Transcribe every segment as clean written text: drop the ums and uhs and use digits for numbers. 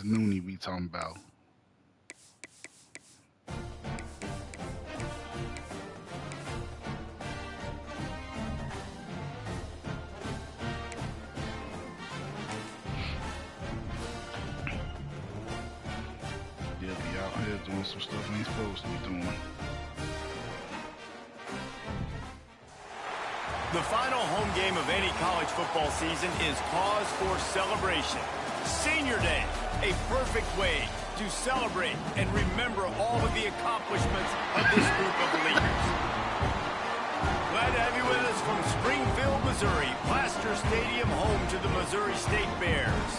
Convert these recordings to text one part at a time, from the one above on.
Noonie we talking about. They'll be out here doing some stuff they ain't supposed to be doing. The final home game of any college football season is cause for celebration. Senior Day, a perfect way to celebrate and remember all of the accomplishments of this group of leaders. Glad to have you with us from Springfield, Missouri, Plaster Stadium, home to the Missouri State Bears.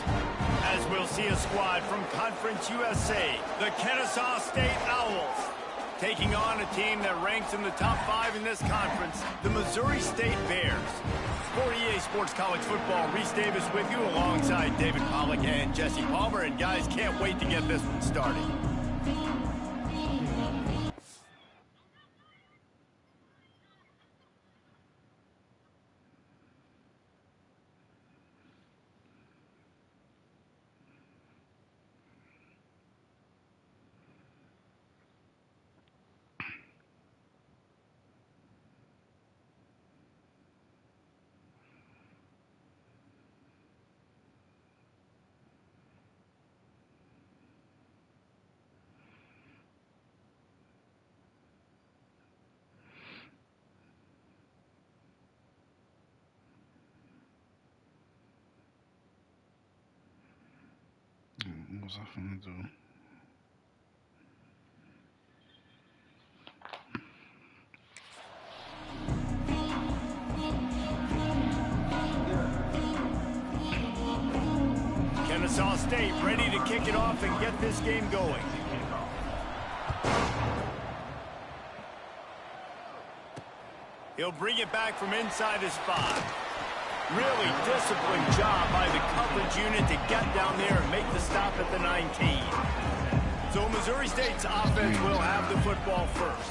As we'll see a squad from Conference USA, the Kennesaw State Owls, taking on a team that ranks in the top 5 in this conference, the Missouri State Bears. For EA Sports College Football, Reese Davis with you alongside David Pollack and Jesse Palmer. And guys, can't wait to get this one started. What was I finna do? Kennesaw State ready to kick it off and get this game going. He'll bring it back from inside his 5. Really disciplined job by the coverage unit to get down there and make the stop at the 19. So Missouri State's offense will have the football first.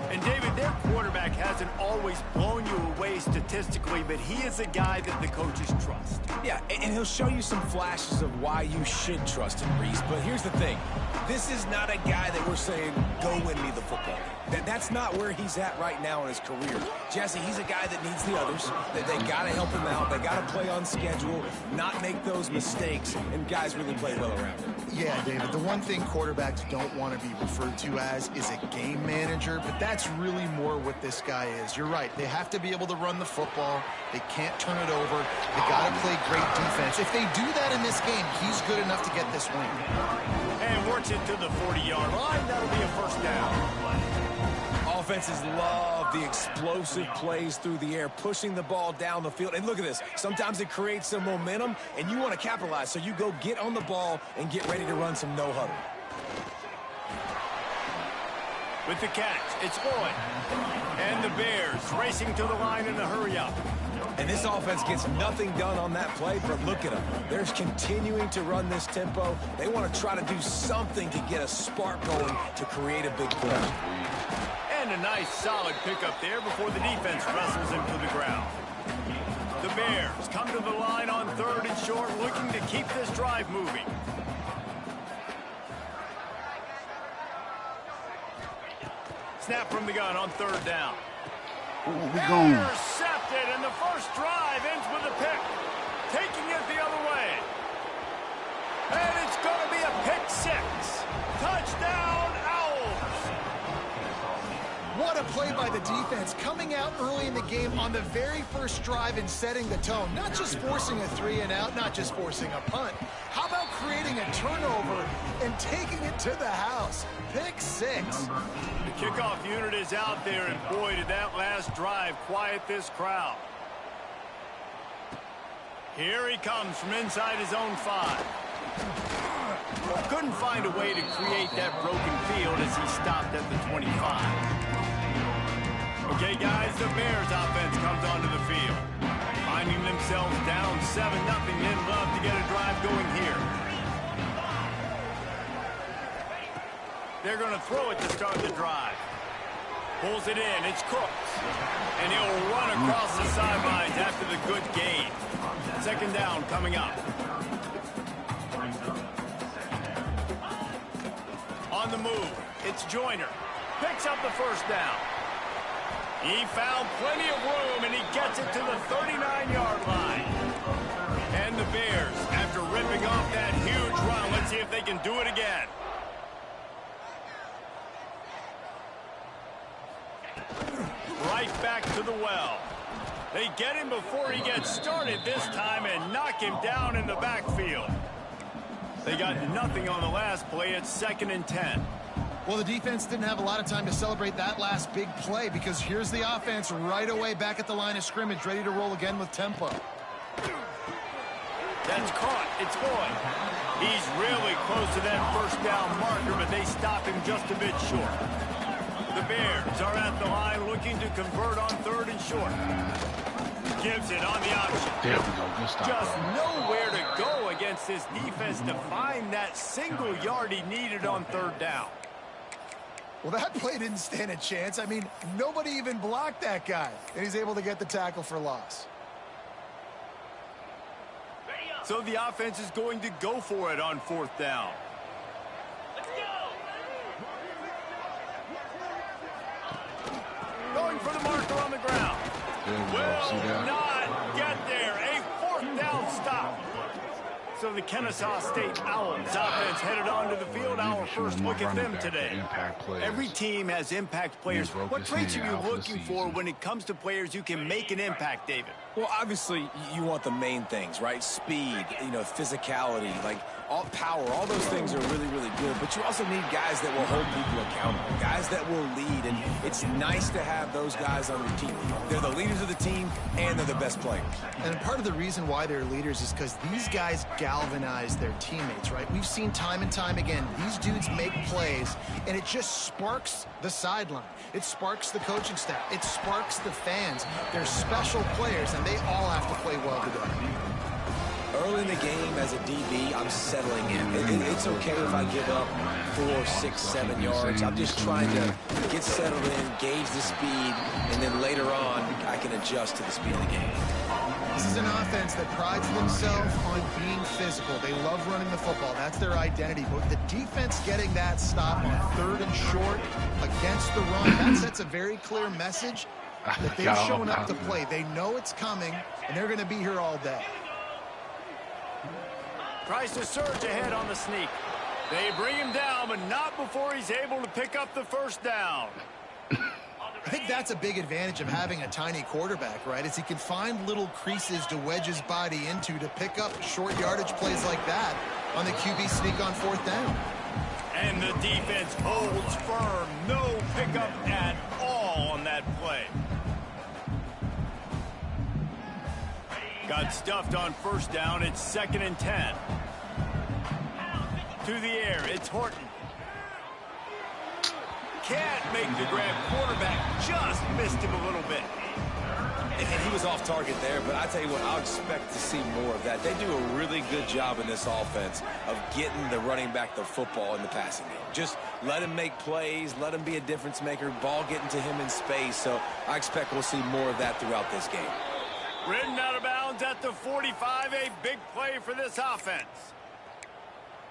And David, their quarterback hasn't always blown you away statistically, but he is a guy that the coaches trust. Yeah, and he'll show you some flashes of why you should trust him, Reese. But here's the thing. This is not a guy that we're saying, go win me the football game. That's not where he's at right now in his career. Jesse, he's a guy that needs the others. They got to help him out. They got to play on schedule, not make those mistakes, and guys really play well around him. Yeah, David, the one thing quarterbacks don't want to be referred to as is a game manager, but that's really more what this guy is. You're right. They have to be able to run the football. They can't turn it over. They got to play great defense. If they do that in this game, he's good enough to get this win. And works it to the 40-yard line. That'll be a first down. Offenses love the explosive plays through the air, pushing the ball down the field. And look at this. Sometimes it creates some momentum, and you want to capitalize. So you go get on the ball and get ready to run some no-huddle. With the catch, it's Boyd. And the Bears racing to the line in a hurry-up. And this offense gets nothing done on that play, but look at them. They're continuing to run this tempo. They want to try to do something to get a spark going to create a big play. And a nice solid pickup there before the defense wrestles him to the ground. The Bears come to the line on 3rd and short, looking to keep this drive moving. Snap from the gun on 3rd down. We going? Intercepted, and the first drive ends with a pick. Taking it the other way. And it's going to be a pick 6. Touchdown, Owls. What a play by the defense, coming out early in the game on the very first drive and setting the tone. Not just forcing a 3-and-out, not just forcing a punt. How about creating a turnover and taking it to the house? Pick 6. The kickoff unit is out there, and boy, did that last drive quiet this crowd. Here he comes from inside his own 5. Couldn't find a way to create that broken field as he stopped at the 25. Okay, guys, the Bears offense comes onto the field. Finding themselves down 7-0, they'd love to get a drive going here. They're going to throw it to start the drive. Pulls it in, it's Cooks. And he'll run across the sidelines after the good gain. 2nd down coming up. On the move, it's Joyner. Picks up the first down. He found plenty of room, and he gets it to the 39-yard line. And the Bears, after ripping off that huge run, let's see if they can do it again. Right back to the well. They get him before he gets started this time and knock him down in the backfield. They got nothing on the last play. It's 2nd and 10. Well, the defense didn't have a lot of time to celebrate that last big play because here's the offense right away back at the line of scrimmage, ready to roll again with tempo. That's caught. It's Boyd. He's really close to that first down marker, but they stop him just a bit short. The Bears are at the line looking to convert on 3rd and short. Gives it on the option. There we go. Good stop. Just nowhere to go against this defense to find that single yard he needed on 3rd down. Well, that play didn't stand a chance. I mean, nobody even blocked that guy, and he's able to get the tackle for loss. So the offense is going to go for it on 4th down. Going for the marker on the ground. Will not get there. A 4th down stop. So the Kennesaw State Owls offense headed onto the field. Our first look at them today. Every team has impact players. What traits are you looking for when it comes to players who can make an impact, David? Well, obviously, you want the main things, right? Speed, physicality, like all power, all those things are really, really good. But you also need guys that will hold people accountable, guys that will lead. And it's nice to have those guys on your team. They're the leaders of the team, and they're the best players. And part of the reason why they're leaders is because these guys galvanize their teammates, right? We've seen time and time again, these dudes make plays, and it just sparks the sideline. It sparks the coaching staff. It sparks the fans. They're special players, and they all have to play well together. Early in the game, as a DB, I'm settling in. It's okay if I give up 4, 6, 7 yards. I'm just trying to get settled in, gauge the speed, and then later on, I can adjust to the speed of the game. This is an offense that prides themselves on being physical. They love running the football. That's their identity. But the defense getting that stop on 3rd and short against the run, that sets a very clear message that they've shown up to play. They know it's coming, and they're going to be here all day. Tries to surge ahead on the sneak. They bring him down, but not before he's able to pick up the first down. I think that's a big advantage of having a tiny quarterback, right? Is he can find little creases to wedge his body into to pick up short yardage plays like that on the QB sneak on 4th down. And the defense holds firm. No pickup at all on that play. Got stuffed on 1st down. It's 2nd and 10. To the air, it's Horton. Can't make the grab. Quarterback just missed him a little bit. And he was off target there, but I tell you what, I'll expect to see more of that. They do a really good job in this offense of getting the running back the football in the passing game. Just let him make plays, let him be a difference maker, ball getting to him in space. So I expect we'll see more of that throughout this game. Ridden out of bounds at the 45, a big play for this offense.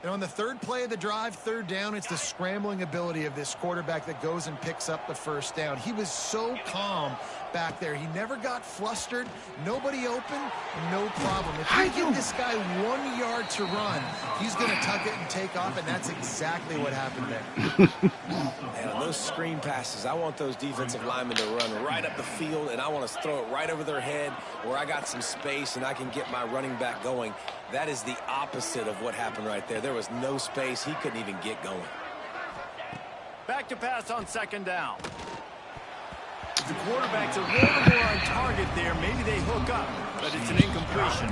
And on the 3rd play of the drive, 3rd down, it's the scrambling ability of this quarterback that goes and picks up the first down. He was so calm back there. He never got flustered. Nobody open, no problem. If you give this guy 1 yard to run, he's going to tuck it and take off, and that's exactly what happened there. And on those screen passes, I want those defensive linemen to run right up the field, and I want to throw it right over their head where I got some space and I can get my running back going. That is the opposite of what happened right there. There was no space. He couldn't even get going. Back to pass on 2nd down. The quarterback's a little more on target there. Maybe they hook up, but it's an incompletion.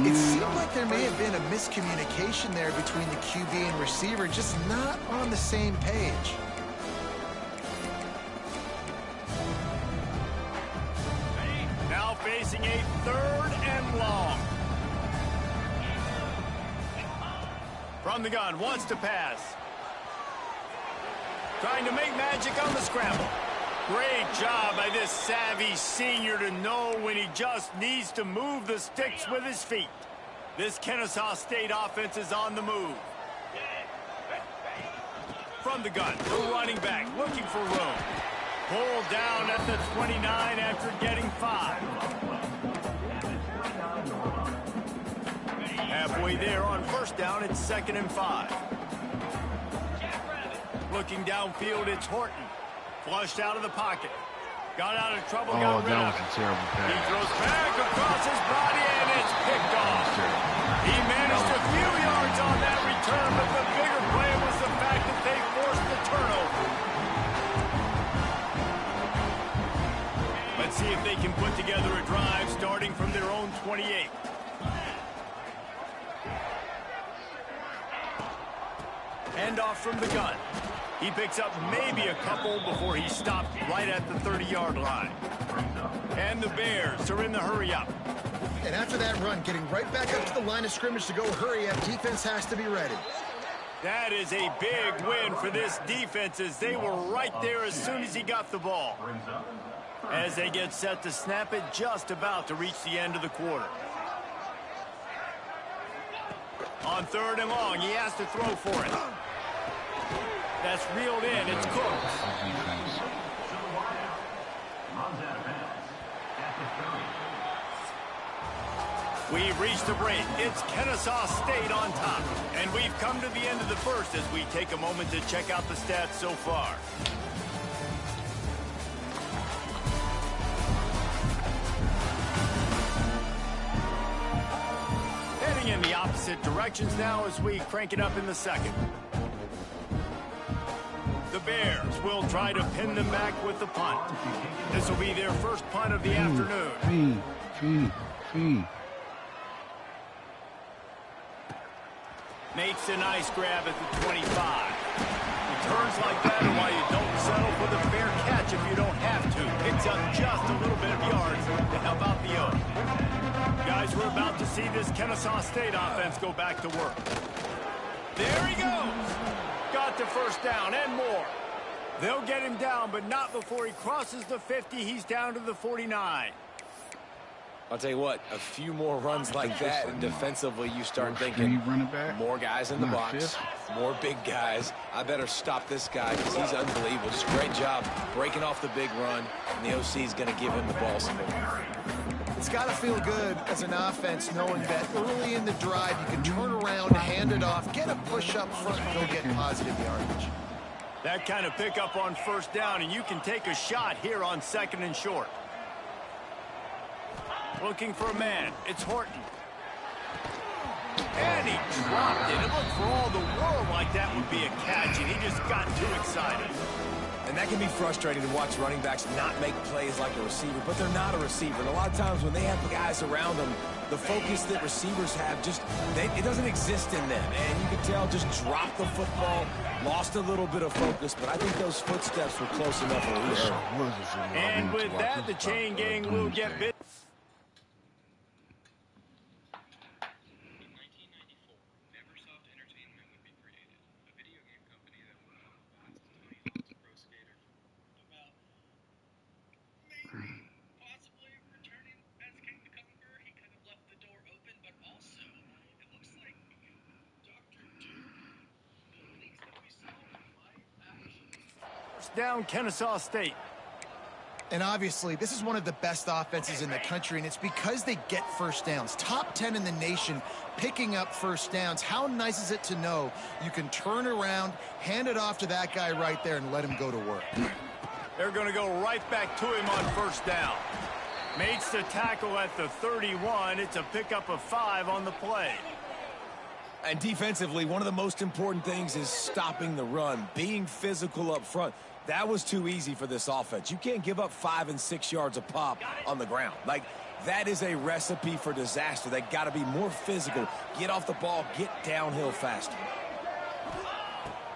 It seemed like there may have been a miscommunication there between the QB and receiver, just not on the same page. Now facing a 3rd and long. From the gun, wants to pass. Trying to make magic on the scramble. Great job by this savvy senior to know when he just needs to move the sticks with his feet. This Kennesaw State offense is on the move. from the gun, the running back looking for room. Pulled down at the 29 after getting 5. Halfway there on first down, it's 2nd and 5. Looking downfield, it's Horton. Flushed out of the pocket. Got out of trouble, got rid of it. That was a terrible pass. He throws back across his body, and it's picked off. He managed a few yards on that return, but the bigger play was the fact that they forced the turnover. Let's see if they can put together a drive starting from their own 28. Handoff from the gun. He picks up maybe a couple before he stopped right at the 30-yard line. And the Bears are in the hurry-up. And after that run, getting right back up to the line of scrimmage to go hurry up, defense has to be ready. That is a big win for this defense as they were right there as soon as he got the ball. As they get set to snap it, just about to reach the end of the quarter. On 3rd and long, he has to throw for it. That's reeled in. It's Cooks. We've reached the break. It's Kennesaw State on top. And we've come to the end of the first as we take a moment to check out the stats so far. Heading in the opposite directions now as we crank it up in the second. The Bears will try to pin them back with the punt. This will be their first punt of the afternoon. Makes a nice grab at the 25. Returns like that are why you don't settle for the fair catch if you don't have to. Picks up just a little bit of yards to help out the O. Guys, we're about to see this Kennesaw State offense go back to work. There he goes. Got the first down and more. They'll get him down, but not before he crosses the 50. He's down to the 49. I'll tell you what, a few more runs like that, and defensively you start thinking, more guys in the box, more big guys. I better stop this guy because he's unbelievable. Just great job breaking off the big run, and the OC is going to give him the ball some more. It's got to feel good as an offense knowing that early in the drive you can turn around, hand it off, get a push up front, and go get positive yardage. That kind of pickup on first down, and you can take a shot here on 2nd and short. Looking for a man. It's Horton. And he dropped it. It looked for all the world like that would be a catch, and he just got too excited. And that can be frustrating to watch running backs not make plays like a receiver, but they're not a receiver. And a lot of times when they have guys around them, the focus that receivers have it doesn't exist in them. And you can tell just dropped the football, lost a little bit of focus, but I think those footsteps were close enough for him. And with that, the chain gang will get bit. Down Kennesaw State. And obviously, this is one of the best offenses in the country, and it's because they get first downs. Top 10 in the nation picking up first downs. How nice is it to know you can turn around, hand it off to that guy right there, and let him go to work. They're going to go right back to him on first down. Makes the tackle at the 31. It's a pickup of 5 on the play. And defensively, one of the most important things is stopping the run, being physical up front. That was too easy for this offense. You can't give up 5 and 6 yards a pop on the ground. Like, that is a recipe for disaster. They got to be more physical, get off the ball, get downhill faster.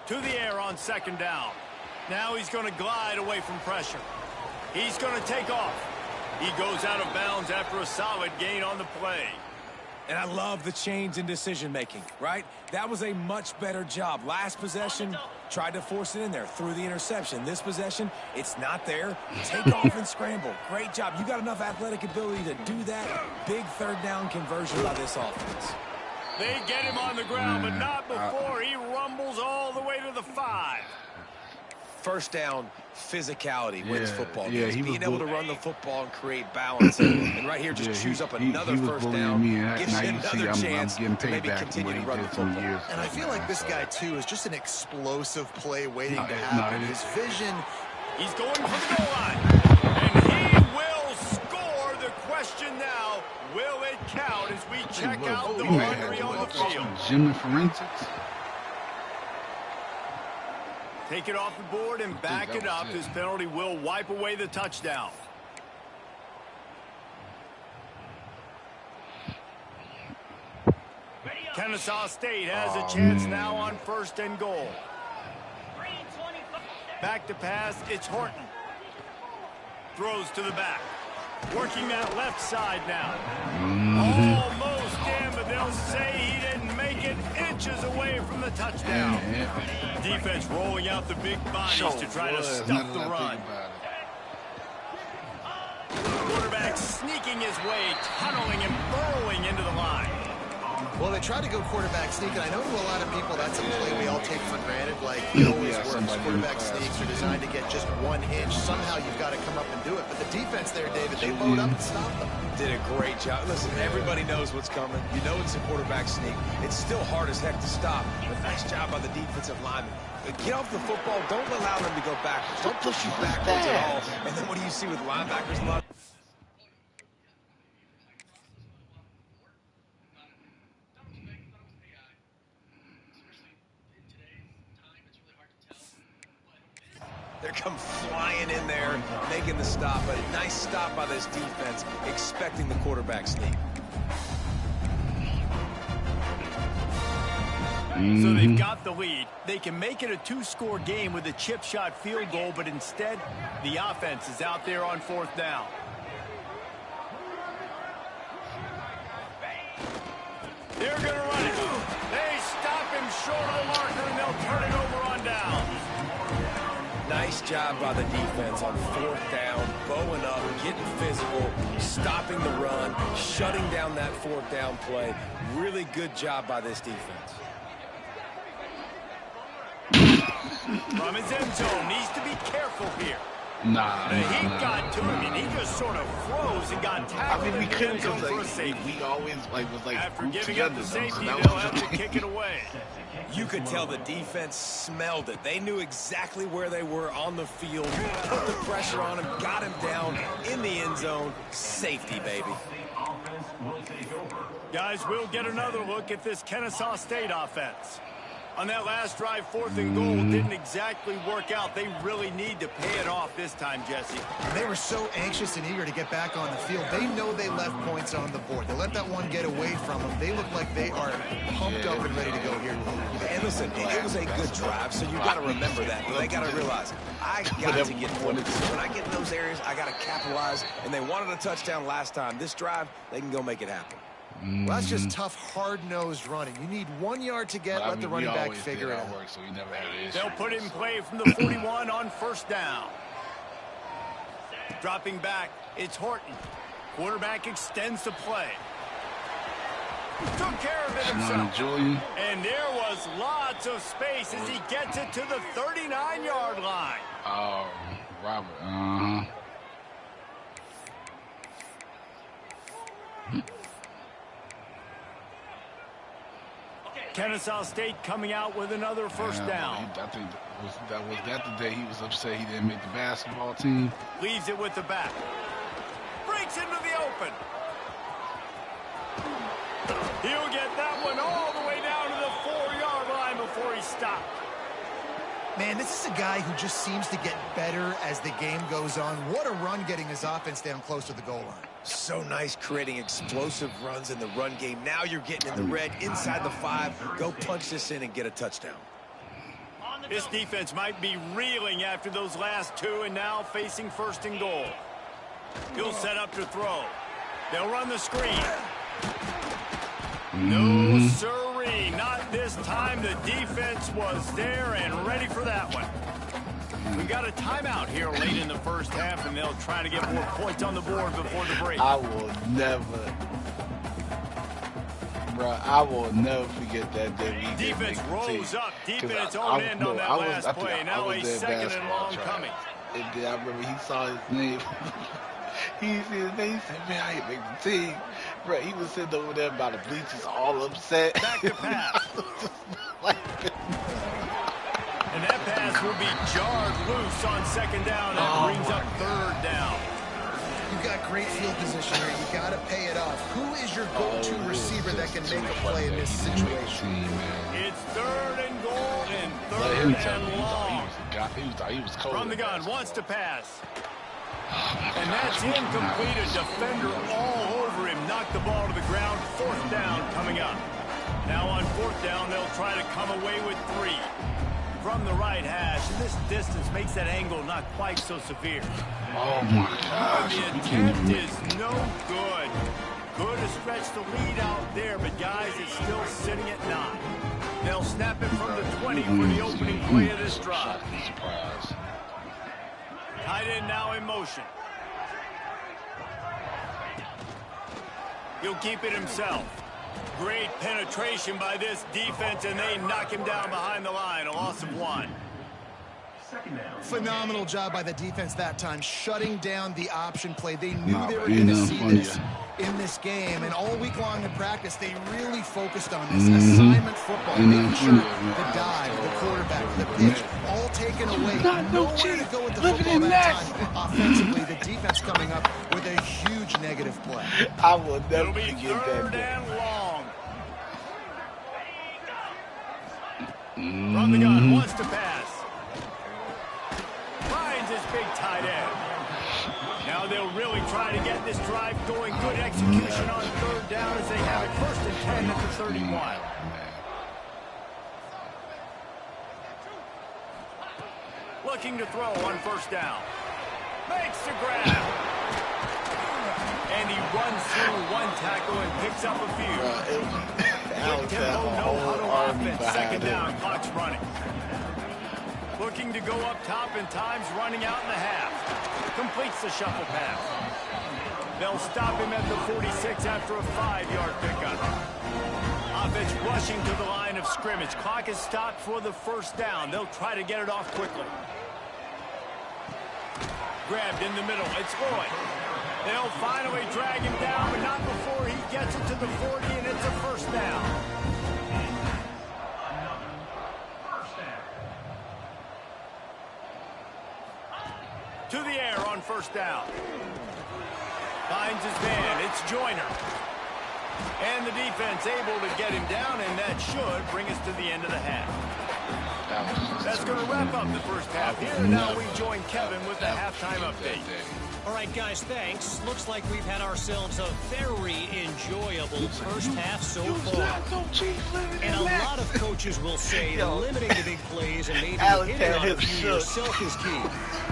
To the air on 2nd down. Now he's going to glide away from pressure. He's going to take off. He goes out of bounds after a solid gain on the play. And I love the change in decision-making, right? That was a much better job. Last possession, tried to force it in there, threw the interception. This possession, it's not there. Take off and scramble. Great job. You got enough athletic ability to do that. Big 3rd down conversion by this offense. They get him on the ground, but not before he rumbles all the way to the 5. First down, physicality wins football games. Yeah, being able to run the football and create balance. And right here, just choose up another first down. Gives you another chance to maybe continue to run the football. And I feel like this guy, too, is just an explosive play waiting to happen. His vision. He's going for the goal line. And he will score. The question now, will it count as we check out the laundry on the field? Jim Forensics. Take it off the board and back it up. This penalty will wipe away the touchdown. Kennesaw State has a chance now on 1st and goal. Back to pass, it's Horton. Throws to the back. Working that left side now. Almost in, but they'll say he didn't make it, inches away from the touchdown. Defense rolling out the big bodies to try to stuff the run. Quarterback sneaking his way, tunneling and burrowing into the line. Well, they tried to go quarterback sneak, and I know to a lot of people that's a play we all take for granted. Like, it always works. Quarterback sneaks are designed to get just 1 inch. Somehow you've got to come up and do it. But the defense there, David, they load up and stop them. Did a great job. Listen, everybody knows what's coming. You know it's a quarterback sneak. It's still hard as heck to stop. But nice job by the defensive lineman. But get off the football. Don't allow them to go backwards. Don't push you backwards at all. And then what do you see with linebackers? A lot. They're come flying in there, making the stop. But a nice stop by this defense, expecting the quarterback sneak. So they've got the lead. They can make it a 2-score game with a chip shot field goal, but instead, the offense is out there on 4th down. They're going to run it. They stop him short of the marker, and they'll turn it over on down. Nice job by the defense on 4th down, bowing up, getting physical, stopping the run, shutting down that 4th down play. Really good job by this defense. From his end zone, needs to be careful here. The heat got to him, and he just sort of froze and got tackled. I mean, we couldn't go because for a safety. we always was like After grouped giving together. up the safety, So they'll have to kick it away. You could tell the defense smelled it. They knew exactly where they were on the field, put the pressure on him, got him down in the end zone. Safety, baby. Guys, we'll get another look at this Kennesaw State offense. On that last drive, 4th and goal didn't exactly work out. They really need to pay it off this time, Jesse. They were so anxious and eager to get back on the field. They know they left points on the board. They let that one get away from them. They look like they are pumped up and ready to go here. And listen, it was a good drive, so you got to remember that. But they got to realize, I got to get points. When I get in those areas, I got to capitalize. And they wanted a touchdown last time. This drive, they can go make it happen. Well, that's just tough, hard-nosed running. You need 1 yard to get, let the running back figure it out. So we never had an issue. They'll put it in play from the 41 on 1st down. Dropping back, it's Horton. Quarterback extends the play. Took care of it himself. And there was lots of space as he gets it to the 39-yard line. Oh, Robert. Kennesaw State coming out with another 1st down. I think that was the day he was upset he didn't make the basketball team. Leaves it with the back. Breaks into the open. He'll get that one all the way down to the 4-yard line before he stopped. Man, this is a guy who just seems to get better as the game goes on. What a run getting his offense down close to the goal line. So nice creating explosive runs in the run game. Now you're getting in the red inside the 5. Go punch this in and get a touchdown. This defense might be reeling after those last 2 and now facing 1st and goal. He'll set up to throw. They'll run the screen. No, sirree. Not this time. The defense was there and ready for that one. We got a timeout here late in the 1st half, and they'll try to get more points on the board before the break. I will never. Bro, I will never forget that day. Defense rolls up deep in its own end on that last play. Now a second and long coming. And then I remember he saw his name. He see his name. He said, "Man, I ain't make the team." Bro, he was sitting over there by the bleachers, all upset. Back to pass. And that pass will be jarred loose on second down. That brings up third down. You've got great field position here. You got to pay it off. Who is your go-to receiver that can make a play in this situation? It's third and goal and third and long. He was cold. From the gun, wants to pass. And that's incomplete. A defender all over him. Knocked the ball to the ground. Fourth down coming up. Now on fourth down, they'll try to come away with 3. From the right hash, and this distance makes that angle not quite so severe. Oh my gosh. The attempt is no good. Could have stretched the lead out there, but guys, it's still sitting at 9. They'll snap it from the 20 for the opening play of this drive. Tight end now in motion. He'll keep it himself. Great penetration by this defense, and they knock him down behind the line. A loss of 1. Phenomenal job by the defense that time, shutting down the option play. They knew they were going to see this in this game, and all week long in practice, they really focused on this assignment football, making sure the dive, the quarterback, the pitch, all taken away. Nowhere to go with the football that time. Offensively, the defense coming up with a huge negative play. I will never It'll be forget third that. and long. From the gun, wants to pass. Finds his big tight end. Now they'll really try to get this drive going. Good execution on third down as they have it first and 10 at the 31. Looking to throw on first down. Makes the grab. And he runs through one tackle and picks up a few. Good tempo, no huddle offense. Second down, clock's running. Looking to go up top, and time's running out in the half. Completes the shuffle pass. They'll stop him at the 46 after a 5-yard pickup. Offense rushing to the line of scrimmage. Clock is stopped for the first down. They'll try to get it off quickly. Grabbed in the middle. It's Lloyd. They'll finally drag him down, but not before he gets it to the 40, and it's a first down. To the air on first down. Finds his man. It's Joyner. And the defense able to get him down, and that should bring us to the end of the half. That's going to wrap up the first half here. And now we join Kevin with the halftime update. All right, guys, thanks. Looks like we've had ourselves a very enjoyable first half so far. And a lot of coaches will say limiting the big plays and maybe hitting on a few yourself is key.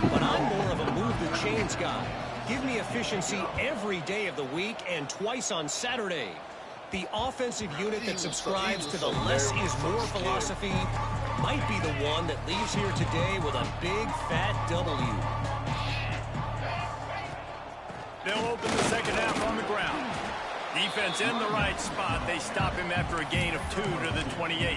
But I'm more of a move the chains guy. Give me efficiency every day of the week and twice on Saturday. The offensive unit that subscribes to the less is more philosophy might be the one that leaves here today with a big fat W. They'll open the second half on the ground. Defense in the right spot. They stop him after a gain of 2 to the 28.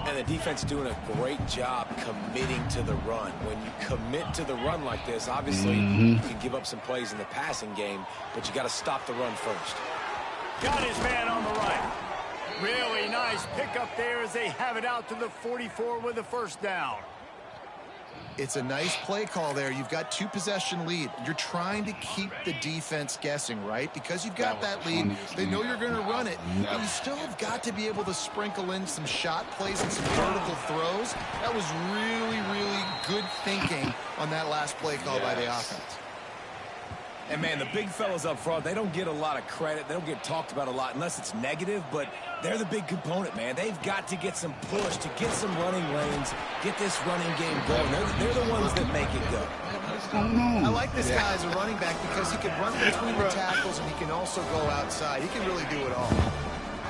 And the defense doing a great job committing to the run. When you commit to the run like this, obviously you can give up some plays in the passing game, but you got to stop the run first. Got his man on the right. Really nice pickup there as they have it out to the 44 with a first down. It's a nice play call there. You've got 2-possession lead. You're trying to keep the defense guessing, right? Because you've got that lead. They know you're going to run it. But you still have got to be able to sprinkle in some shot plays and some vertical throws. That was really, really good thinking on that last play call by the offense. And, man, the big fellas up front, they don't get a lot of credit. They don't get talked about a lot unless it's negative, but they're the big component, man. They've got to get some push, to get some running lanes, get this running game going. They're the ones that make it go. I like this guy as a running back because he can run between the tackles and he can also go outside. He can really do it all.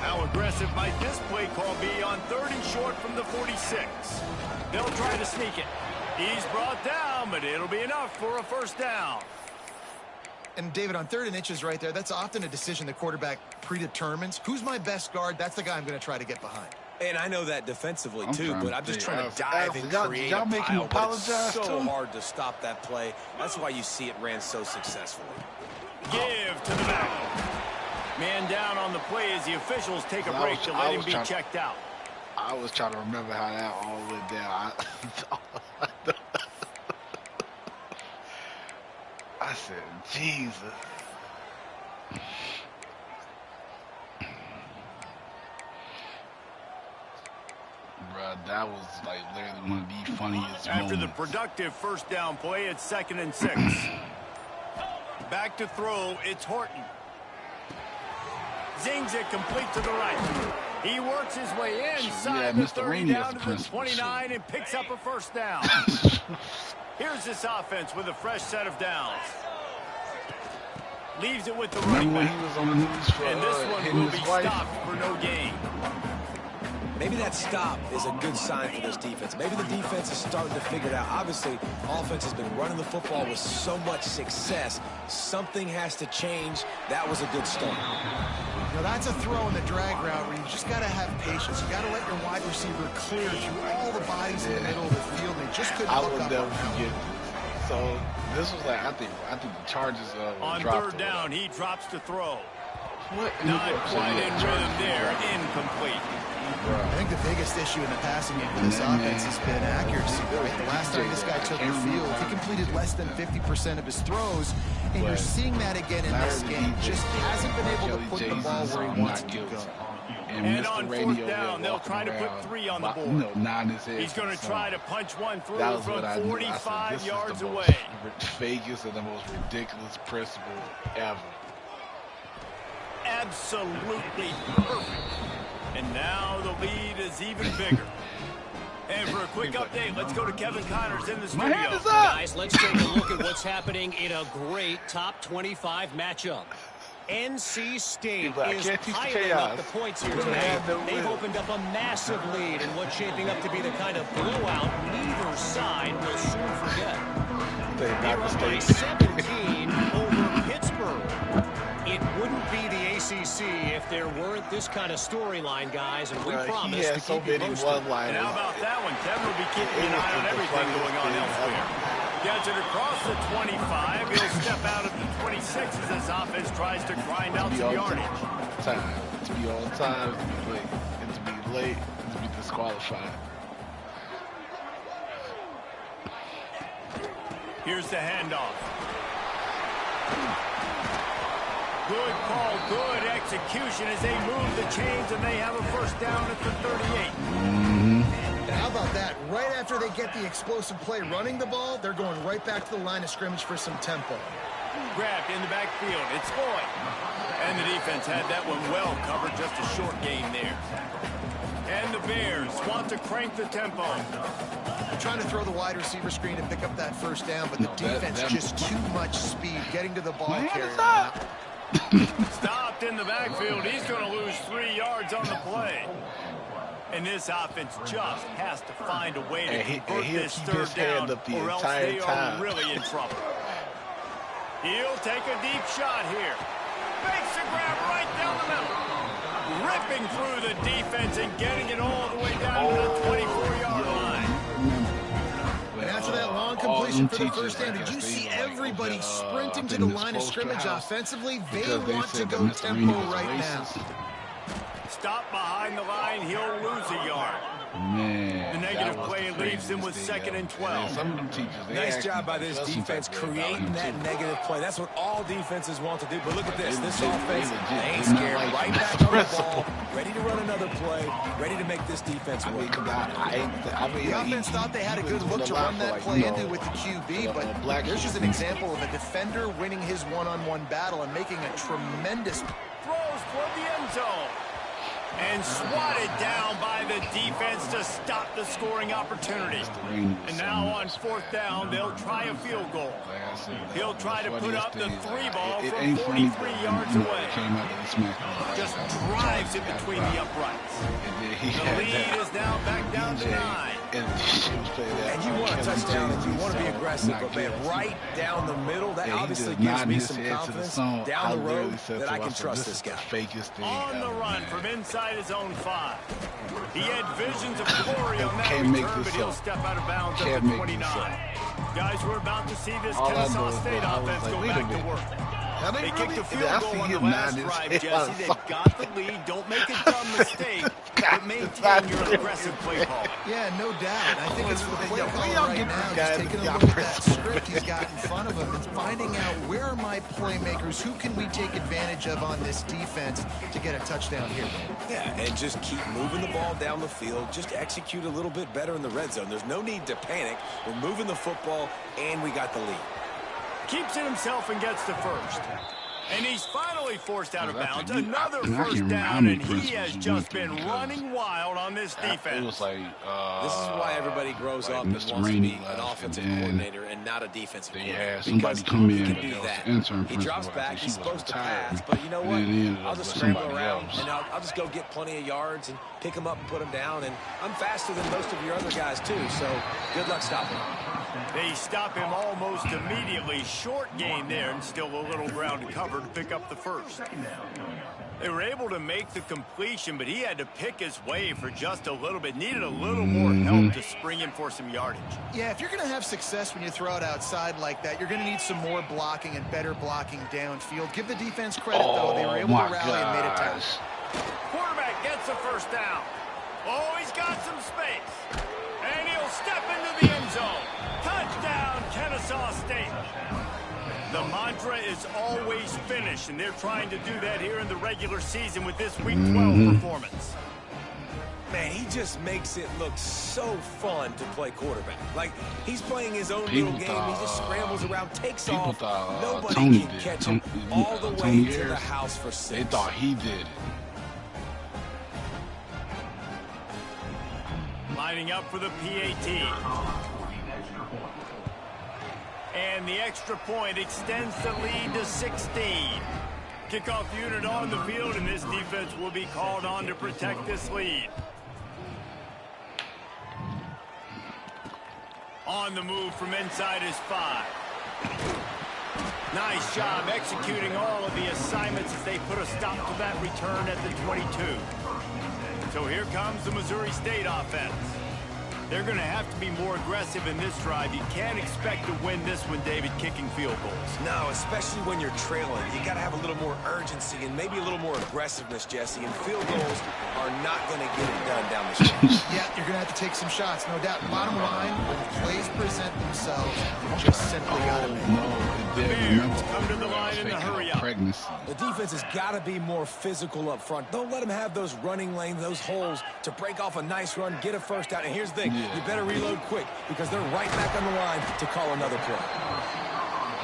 How aggressive might this play call be on 3rd and short from the 46? They'll try to sneak it. He's brought down, but it'll be enough for a first down. And, David, on 3rd and inches right there, that's often a decision the quarterback predetermines. Who's my best guard? That's the guy I'm going to try to get behind. And I know that defensively, too, but I'm just trying to dive and y'all create a make him pile, but it's apologize, so too? hard to stop that play. That's why you see it ran so successfully. Give to the back. Man down on the play as the officials take a break to let him be checked out. I was trying to remember how that all went down. I said, Jesus. Bruh, that was like literally one of the funniest After moments. the productive first down play, it's 2nd and 6. Back to throw, it's Horton. Zings it complete to the right. He works his way inside the 30 down to the 29 and picks up a first down. Here's this offense with a fresh set of downs. Leaves it with the running back. He was on the news for, and this one will be stopped for no gain. Maybe that stop is a good sign for this defense. Maybe the defense is starting to figure it out. Obviously, offense has been running the football with so much success. Something has to change. That was a good start. Now, that's a throw in the drag route where you just got to have patience. You got to let your wide receiver clear through all the bodies in the middle of the field. They just couldn't I hook would up never on that forget one. this. So this was like I think the Chargers on dropped 3rd down, he drops to throw. What? Not quite in rhythm there, incomplete. I think the biggest issue in the passing game for this offense has been accuracy, right? The last time this guy took the field, he completed less than 50% of his throws, and you're seeing that again in this game. Just hasn't been able to put the ball where he wants it to go. And on 4th down, they'll try to put 3 on the board. He's going to try to punch one through from 45 yards away. Vegas and the most ridiculous principle ever. Absolutely perfect. And now the lead is even bigger. And for a quick update, let's go to Kevin Connors in the studio. My hand is up. Guys, let's take a look at what's happening in a great top 25 matchup. NC State is piling up the points here tonight. They've opened up a massive lead in what's shaping up to be the kind of blowout neither side will soon forget. They're up by 17 over Pittsburgh. It wouldn't be the ACC if there weren't this kind of storyline, guys, and we promise to keep you posted. And how about that one? Kevin will be keeping an eye on everything going on elsewhere. Gets it across the 25. He'll step out at the 26 as this offense tries to grind out some yardage. To be on time, to be late, and to be late, and to be disqualified. Here's the handoff. Good call, good execution as they move the chains and they have a first down at the 38. And how about that? Right after they get the explosive play running the ball, they're going right back to the line of scrimmage for some tempo. Grabbed in the backfield. It's Boyd. And the defense had that one well covered. Just a short gain there. And the Bears want to crank the tempo. They're trying to throw the wide receiver screen to pick up that first down, but the defense just too much speed getting to the ball carrier. Stopped in the backfield. He's going to lose 3 yards on the play. And this offense just has to find a way to convert this third down, or else they are really in trouble. He'll take a deep shot here. Makes the grab right down the middle. Ripping through the defense and getting it all the way down to the 24-yard line. And after that long completion for the first down, did you see everybody sprinting to the line of scrimmage offensively? They want to go tempo right now. Stop behind the line, he'll lose a yard. Man, the negative play leaves him with 2nd and 12. Some of them teachers, nice job by this defense creating that negative play. That's what all defenses want to do. But look at this. This offense, they ain't scared. Right back on the ball, ready to run another play, ready to make this defense work. The offense thought they had a good look to run that play into with the QB, but here's just an example of a defender winning his one-on-one battle and making a tremendous throws toward the end zone. And swatted down by the defense to stop the scoring opportunity. And now on 4th down, they'll try a field goal. He'll try to put up the 3-ball from 43 yards away. Just drives it between the uprights. The lead is now back down to 9. And she was playing that. And you want a touchdown and you want to be aggressive, but man, right down the middle, that obviously gives me some confidence down the road that I can trust this guy. Fakest thing on the run from inside his own 5. He had visions of glory on that Can't make return, this but he'll up. step out of bounds Can't at the make 29. this up. Guys, we're about to see this All I know Kennesaw is State that I was offense like, go wait a back to minute. work. Now They kicked a field I goal see on the him last nodding his drive, head. Jesse. They got the lead. Don't make a dumb mistake, but maintain your aggressive play call. Yeah, no doubt. I think it's the play Where call y'all right get now, this just guy taking a the look at that opportunity? script he's got in front of him and finding out where are my playmakers, who can we take advantage of on this defense to get a touchdown here. Yeah, and just keep moving the ball down the field. Just execute a little bit better in the red zone. There's no need to panic. We're moving the football, and we got the lead. Keeps it himself and gets the first. And he's finally forced out of bounds. Another I can't first remember how down, many and he principals has we just went through been because running wild on this It defense. was like, This is why everybody grows like up and Mr. wants to Rainey be an left, offensive and then coordinator and not a defensive they coordinator. had somebody Because come he in can that do was that. intern He drops principal. I back, think he's she was supposed to retired. pass, but you know what? And then he ended I'll up just with scramble somebody around, else. and I'll just go get plenty of yards and pick him up and put him down, and I'm faster than most of your other guys, too, so good luck stopping him. They stop him almost immediately. Short gain there, and still a little ground to cover to pick up the first. They were able to make the completion, but he had to pick his way for just a little bit. Needed a little more help to spring him for some yardage. Yeah, if you're going to have success when you throw it outside like that, you're going to need some more blocking and better blocking downfield. Give the defense credit, though. They were able to rally and made it tight. Quarterback gets a first down. Oh, he's got some space. And he'll step into the end zone. Touchdown, Kennesaw State. The mantra is always finish, and they're trying to do that here in the regular season with this Week 12 performance. Man, he just makes it look so fun to play quarterback. Like, he's playing his own People little game. He just scrambles around, takes people off. thought, Nobody Tony can did. catch him all the way Tony to the Harris, house for 6. They thought he did it. Lining up for the PAT. And the extra point extends the lead to 16. Kickoff unit on the field, and this defense will be called on to protect this lead. On the move from inside his 5. Nice job executing all of the assignments as they put a stop to that return at the 22. So here comes the Missouri State offense. They're going to have to be more aggressive in this drive. You can't expect to win this one, David, kicking field goals. No, especially when you're trailing. You got to have a little more urgency and maybe a little more aggressiveness, Jesse. And field goals are not going to get it done down the stretch. Yeah, you're going to have to take some shots, no doubt. Bottom line, when plays present themselves, you just simply got to make No, it did. Bears come to the line in the hurry up. Pregnancy. The defense has got to be more physical up front. Don't let them have those running lanes, those holes to break off a nice run, get a first down. And here's the thing. You better reload quick because they're right back on the line to call another play.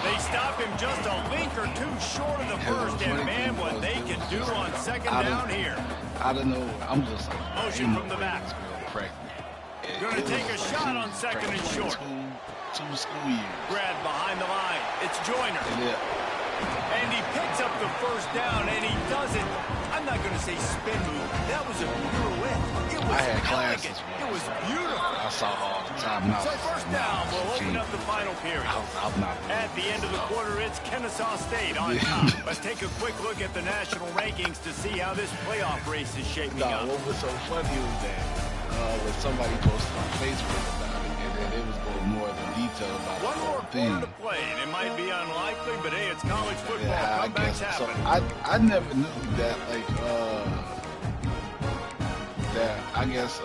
They stop him just a link or two short of the first, and man, what they can do on second down here. I don't know. I'm just like, Motion from the back. pregnant. Gonna take a shot on second and short. Two school years. Brad behind the line. It's Joyner. And he picks up the first down, and he doesn't. I'm not going to say spin move. That was a pirouette. It was I had elegant. classes. It was beautiful. I saw all the time. So first down, we'll open up the final period. I'm not. At the end of the quarter, it's Kennesaw State on top. Let's take a quick look at the national rankings to see how this playoff race is shaping No, up. what was so funny was that when somebody posted on Facebook about it, and then it was going more into detail about One the more whole thing. quarter to play, and it might be unlikely, but hey, it's college football. Yeah, I Comebacks guess so. happen. I never knew that, like, that I guess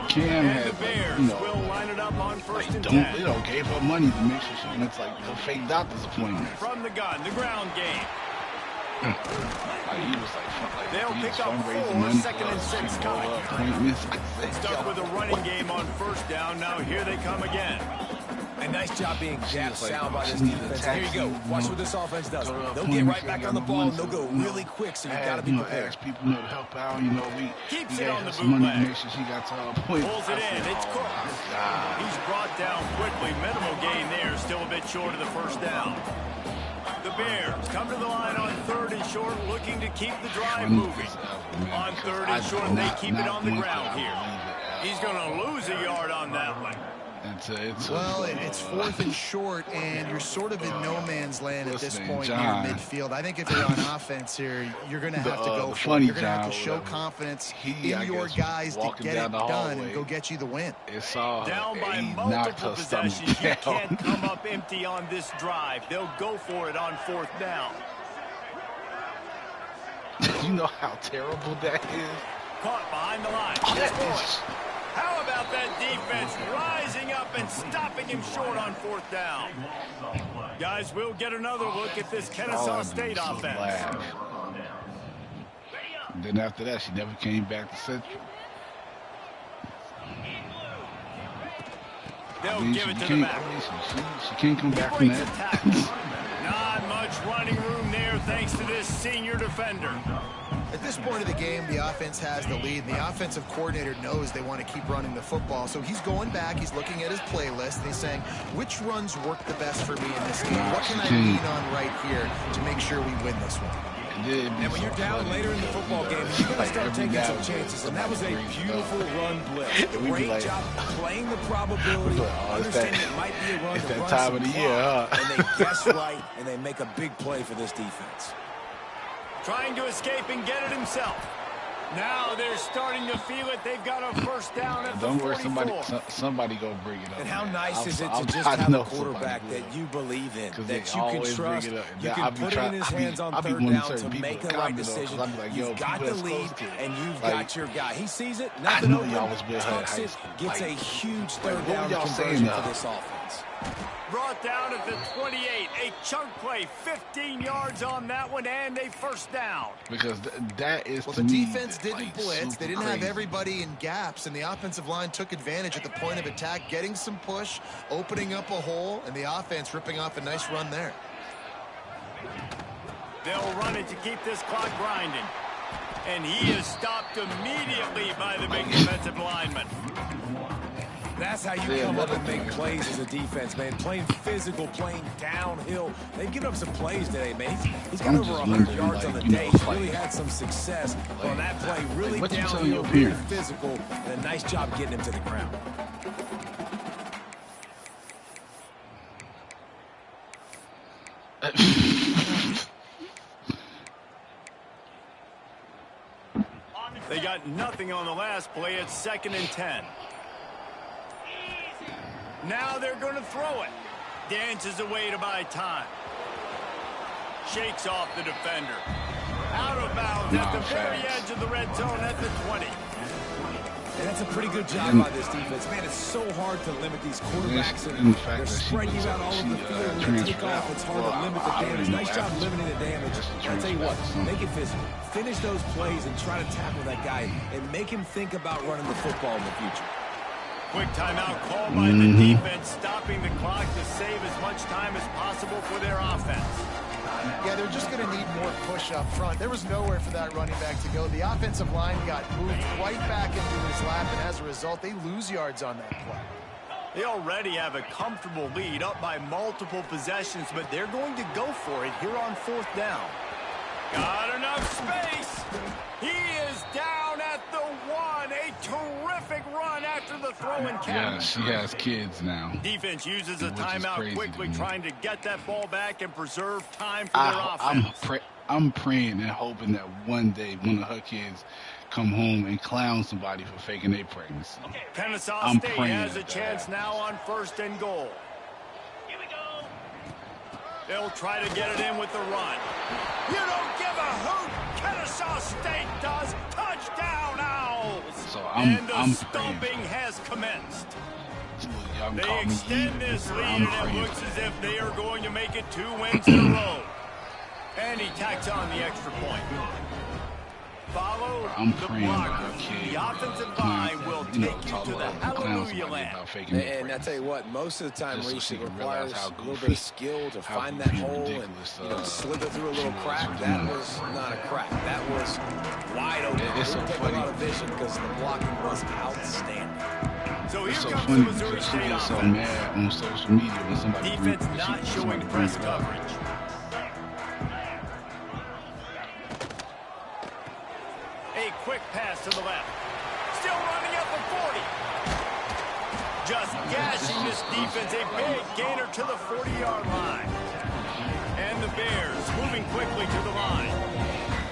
Cam And had, the like, Bears you know, will line it up on first and 10. you know, gave her money to make sure she went like a fake doctor's appointment. From the gun, the ground game. Like he was like They'll he was pick up fundraising 4, money second for and 6 people, coming. appointments. I said, Stuck yo, with a running game on first down. Now here they come again. And nice job being gap was like, sound by she this needed defense. a Here you go. taxi, Watch you what this offense does. go to They'll get appointment, right back you on the got ball, and money, they'll go you know, really quick, so you I got to had, be you know, prepared. ask people, you know, to help out. You know, we Keeps it gave on her the some money to bootleg. make sure she got to her appointment. Pulls it I in. said, It's oh, Cook. my God. He's brought down quickly. Minimal gain there. Still a bit short of the first down. The Bears come to the line on third and short, looking to keep the drive moving. On third and short, they keep it on the ground here. He's going to lose a yard on that one. It's 4th and short, and you're sort of in no man's land at this point near midfield. I think if you're on offense here, you're going to have to go for it. You're going to have to show confidence in your guys to get it done and go get you the win. It's all down by multiple possessions. You can't come up empty on this drive. They'll go for it on 4th down. You know how terrible that is? Caught behind the line. How about that defense rising up and stopping him short on 4th down? Guys, we'll get another look at this Kennesaw State offense. Then after that, she never came back to Central. They'll give it to the back. She can't come back from that. Not much running room there thanks to this senior defender. At this point of the game, the offense has the lead, and the offensive coordinator knows they want to keep running the football. So he's going back, he's looking at his playlist, and he's saying, which runs work the best for me in this game? What can I lean on right here to make sure we win this one? And when you're down later in the football game, you're going to start taking some chances. And that was a beautiful run blitz. Great job playing the probability, understanding it might be a run to run time of the year, huh? And they guess right, and they make a big play for this defense. Trying to escape and get it himself. Now they're starting to feel it. They've got a 1st down at the 44. Don't worry, somebody go bring it up. And how nice is it to just have a quarterback that you believe in, that you can trust, you can put it in his hands on 3rd down to make the right decision. You've got the lead, and you've got your guy. He sees it, nothing open, tucks it, gets a huge 3rd down conversion for this offense. Brought down at the 28. A chunk play, 15 yards on that one, and a 1st down. Because that is, well, the defense didn't blitz. They didn't have everybody in gaps, and the offensive line took advantage at the point of attack, getting some push, opening up a hole, and the offense ripping off a nice run there. They'll run it to keep this clock grinding. And he is stopped immediately by the big defensive lineman. That's how you come up and make plays as a defense, man. Playing physical, playing downhill. They've given up some plays today, man. He's got over 100 yards on the day. He's really had some success on that play. Really downhill, really physical, and a nice job getting him to the ground. They got nothing on the last play. It's 2nd and 10. Now they're going to throw it. Dances away to buy time. Shakes off the defender. Out of bounds at the very edge of the red zone at the 20. And that's a pretty good job by this defense. Man, it's so hard to limit these quarterbacks. And they're spreading you out all over the field. When they take off, it's hard to limit the damage. Nice job limiting the damage. I'll tell you what, make it physical. Finish those plays and try to tackle that guy and make him think about running the football in the future. Quick timeout call by the defense, stopping the clock to save as much time as possible for their offense. Yeah, they're just going to need more push up front. There was nowhere for that running back to go. The offensive line got moved right back into his lap, and as a result, they lose yards on that play. They already have a comfortable lead up by multiple possessions, but they're going to go for it here on 4th down. Got enough space. He is down at the 1. A terrific run after the throw and catch. Yeah, she has kids now. Defense uses a timeout quickly, trying to get that ball back and preserve time for their offense. I'm praying and hoping that one day one of her kids come home and clown somebody for faking their pregnancy. Kennesaw State has a chance now on 1st and goal. Here we go. They'll try to get it in with the run. You don't give a hoot. Kennesaw State does. Touchdown, Owls. So and the stomping has commenced. They extend this lead, and it looks as if they are going to make it 2 wins in a row. And he tacks on the extra point. Follow the blocker. The offensive line will take you to the hallelujah land. And I tell you what, most of the time, Reese, it requires a little bit of skill to find that hole and slip it through a little crack. That was not a crack. That was wide open. It's so funny. A lot of vision because the blocking was outstanding. So here it's so comes funny the Missouri because State she gets so offense. mad on social media when somebody Defense not showing press coverage. A quick pass to the left. Still running at the 40. Just gashing this defense. A big gainer to the 40-yard line. And the Bears moving quickly to the line.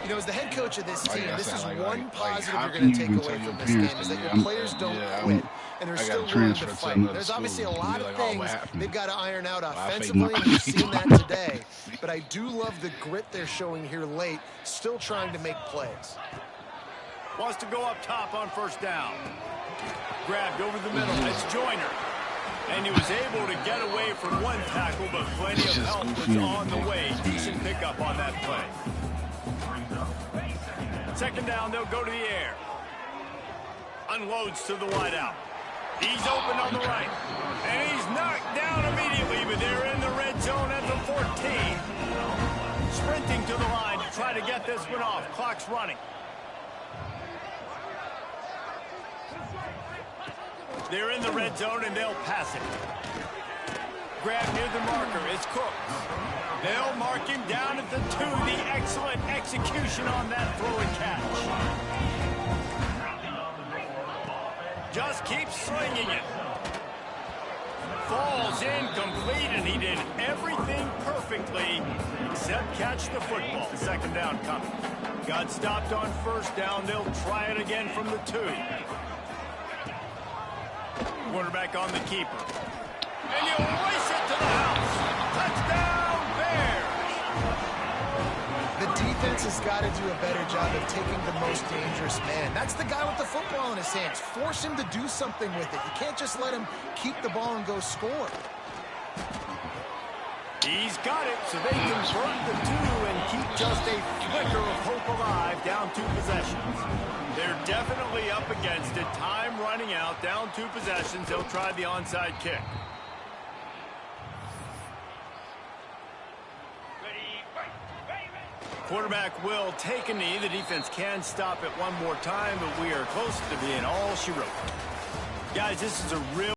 You know, as the head coach of this team, this is one positive how you're going to can take you away tell from your this game parents is that, that your players don't quit, and they're still willing to fight. There's obviously a lot of things they've got to iron out offensively, and we've seen that today. But I do love the grit they're showing here late, still trying to make plays. Wants to go up top on first down. Grabbed over the middle. It's Joyner. And he was able to get away from one tackle, but plenty of help was on the way. Decent pickup on that play. Second down, they'll go to the air. Unloads to the wideout. He's open on the right. And he's knocked down immediately, but they're in the red zone at the 14. Sprinting to the line to try to get this one off. Clock's running. They're in the red zone, and they'll pass it. Grab near the marker. It's Cook. They'll mark him down at the 2. The excellent execution on that throw and catch. Just keeps slinging it. Falls incomplete, and he did everything perfectly except catch the football. Second down coming. Got stopped on first down. They'll try it again from the 2. Quarterback on the keeper. And you race it to the house. Touchdown, Bears. The defense has got to do a better job of taking the most dangerous man. That's the guy with the football in his hands. Force him to do something with it. You can't just let him keep the ball and go score. He's got it, so they convert the 2 and keep just a flicker of hope alive, down 2 possessions. They're definitely up against it. Time running out, down 2 possessions. They'll try the onside kick. Quarterback will take a knee. The defense can stop it one more time, but we are close to being all she wrote. Guys, this is a real